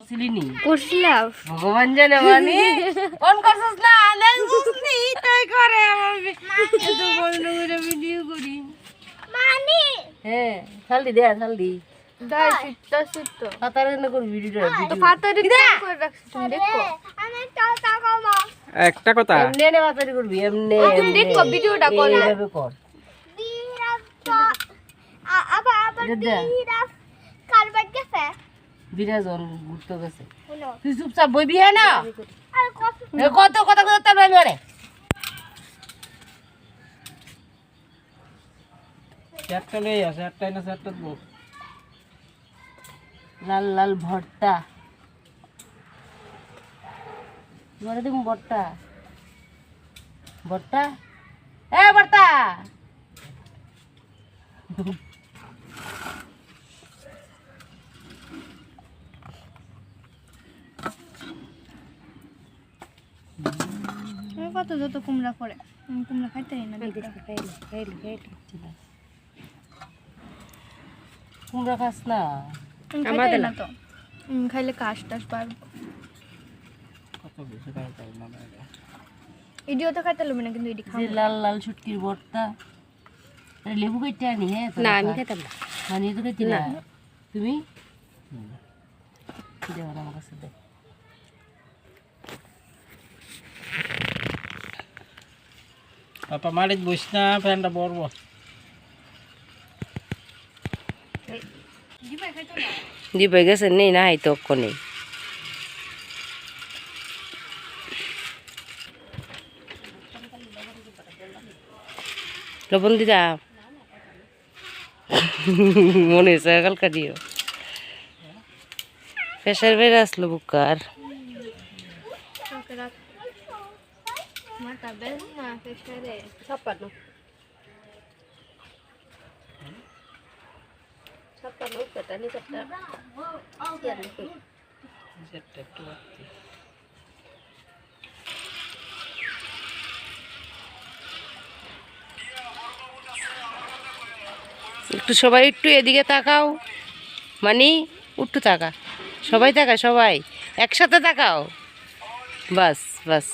করছিলি নি? করছিলাম ভগবান জানে মানে ফোন করছিস না আনাই বুঝনি তাই করে আমার এত বন্ধ করে ভিডিও করি মানি হ্যাঁ জলদি দে জলদি দাই সিট তো পাতারে না কর ভিডিওটা তো ফাতারি করে রাখছি তুমি দেখো আমি টাকা কমা একটা কথা এমনি নে পাতারি করবি এমনি তুমি দেখো ভিডিওটা কর এইভাবে কর আবার বিরাজ কারবাট গেছে বিরাজন ঘুরতে গেছে হলো তুই চুপচাপ বইবি হ্যাঁ না আর কত কত কথা কথা তার ভাই মানে একটা লই আছে একটা না চারটা দেবো লাল লাল ভর্তা তোমার তুমি ভর্তা ভর্তা এ ভর্তা কত যত কুমড়া পড়ে কুমড়া খাইতে না কুমড়া খাস না আমাদের না তো খাইলে কাশ টাশ পারবো কত বেশি দাও তাই মনে হয় ইডিও তো খাইতে লবি না কিন্তু ইডি খাও যে লাল লাল শুটকির ভর্তা আরে লেবু কেটে আনি হ্যাঁ না আমি খেতাম না মানে তো খেতে না তুমি দেও না আমার কাছে দে পাপা মারিত বইস না ফ্যানটা পড়বো দিবে গেছে নেই না তো কোনে লবণ দিদা মনে হয়েছে কালকা দিও প্রেশার বেড়ে আসলো বুকার মাথা বেশ না ফেসারে ছাপ্পানো পেটানি চাপটা সেটটা একটু বাড়তি। একটু সবাই একটু এদিকে তাকাও মানে একটু তাকা সবাই তাকা সবাই একসাথে তাকাও বাস বাস